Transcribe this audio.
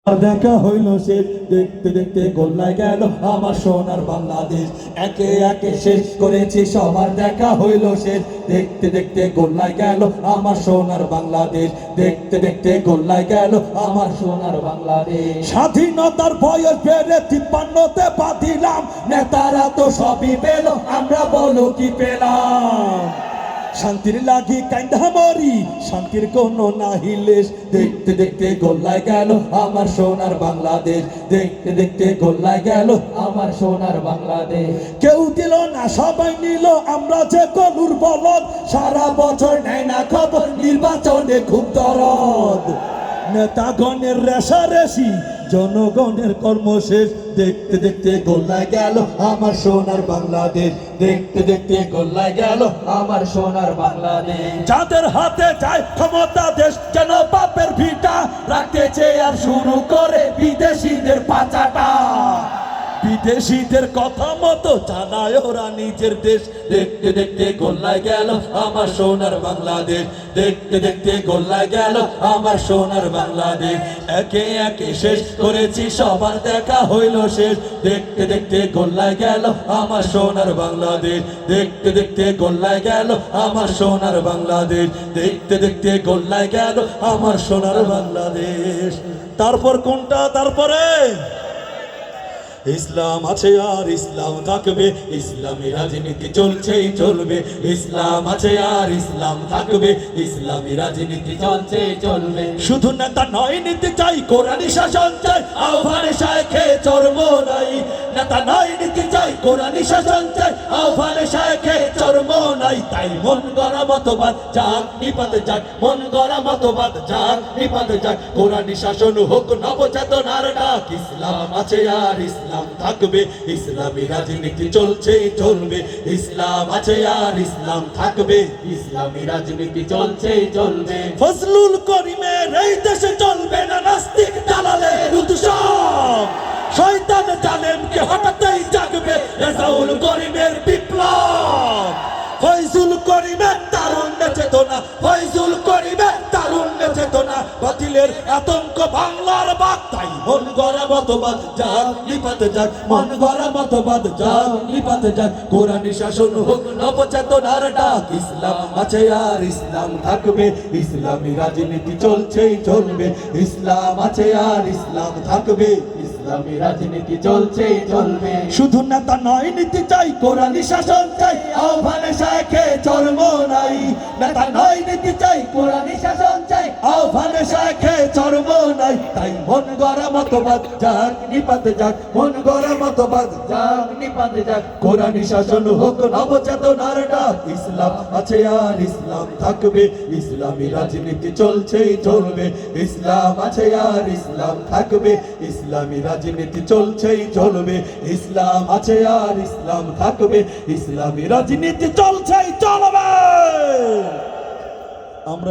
দেখা হইল সে দেখতে দেখতে গোল্লায় গেল আমার সোনার বাংলাদেশ। একে একে শেষ করেছি সবার দেখা হইল সে দেখতে দেখতে গোল্লায় গেল আমার সোনার বাংলাদেশ। দেখতে দেখতে গোল্লায় গেল আমার সোনার বাংলাদেশ। স্বাধীনতার বয়স বেড়ে 53তে বাঁধিলাম, নেতারা তো সবই পেল, আমরা বলো কি পেলাম? শান্তির লাগি কান্দা মরি, শান্তির কোনো নাহিলেশ। দেখতে দেখতে গোল্লায় গেল আমার সোনার বাংলাদেশ। দেখতে দেখতে গোল্লায় গেল আমার সোনার বাংলাদেশ। কেউ দিল না সবাই নিল, আমরা যে গরুর বলদ, সারা বছর নেয় না খবর, নির্বাচনে খুব দরদ। নেতাগণের রেশারেশি, জনগণের কর্মশেষ। দেখতে দেখতে গোল্লায় গেল আমার সোনার বাংলাদেশ। দেখতে দেখতে গোল্লায় গেল আমার সোনার বাংলাদেশ। যাদের হাতে যায় ক্ষমতা দেশ যেন বাপের ভিটা, রাখতে চেয়ে আর শুরু করে বিদেশিদের পাচাটা। বিদেশিদের কথা মতো জানায় ওরা নিজের দেশ। দেখতে দেখতে গোল্লায় গেল আমার সোনার বাংলাদেশ। দেখতে দেখতে গোল্লায় গেল আমার সোনার বাংলাদেশ। একে একে শেষ করেছি সবার দেখা হইল শেষ। দেখতে দেখতে গোল্লায় গেল আমার সোনার বাংলাদেশ। দেখতে দেখতে গোল্লায় গেল আমার সোনার বাংলাদেশ। দেখতে দেখতে গোল্লায় গেল আমার সোনার বাংলাদেশ। তারপর কোনটা? তারপরে ইসলাম আছে আর ইসলাম থাকবে, ইসলামী রাজনীতি চলছেই চলবে। ইসলাম আছে আর ইসলাম থাকবে, ইসলামী রাজনীতি চলছেই চলবে। শুধু নেতা নয়, নীতি চাই, কোরআনী শাসন চাই, আহ্বানে শায়েখে চরমোনাই। নেতা নয়, নীতি চাই, কোরআনী শাসন চাই, আহ্বানে শায়েখে চরমোনাই। তাই মন গড়া মতবাদ যাক নিপাত যাক, মন গড়া মতবাদ যাক নিপাত যাক। কোরআনী শাসন হোক নবচেতনার ডাক। ইসলাম আছে আর ইসলাম থাকবে, ইসলামী রাজনীতি চলছেই চলবে। ইসলাম আছে আর ইসলাম থাকবে, ইসলামী রাজনীতি চলছেই চলবে। ফজলুল করিমের এই দেশে চলবে না নাস্তিক দালালের উৎসব। শয়তান জালেমকে হঠাৎই জাগবে রেজাউল করিমের বিপ্লব। ফয়জুল করিমের তারুণ্য চেতনা, ফয়জুল করিমের তারুণ্য চেতনা। বাতিলের আতঙ্ক বাংলার বাক, তাই মন গড়া মতবাদ যাক নিপাতে যাক, মন গড়া মতবাদ যাক নিপাতে যাক। কোরআনী শাসন হোক নবচেতনার ডাক। ইসলাম আছে আর ইসলাম থাকবে, ইসলামী রাজনীতি চলছেই চলবে। ইসলাম আছে আর ইসলাম থাকবে, ইসলামী রাজনীতি চলছেই চলবে। শুধু নেতা নয়, নীতি চাই, কোরআনী শাসন চাই, আহ্বানে শায়েখে চরমোনাই। নেতা নয়, নীতি চাই, কোরআনী শাসন চাই, আহ্বানে শায়েখে চরমোনাই। তাই মন গড়া মতবাদ যাক নিপাতে যাক, মন গড়া মতবাদ যাক নিপাতে যাক। কোরআনী শাসন হোক নবচেতনার ডাক। ইসলাম আছে আর ইসলাম থাকবে, ইসলামী রাজনীতি চলছেই চলবে। ইসলাম আছে আর ইসলাম থাকবে, ইসলামী রাজনীতি চলছেই চলবে। ইসলাম আছে আর ইসলাম থাকবে, ইসলামী রাজনীতি চলছেই চলবে। আমরা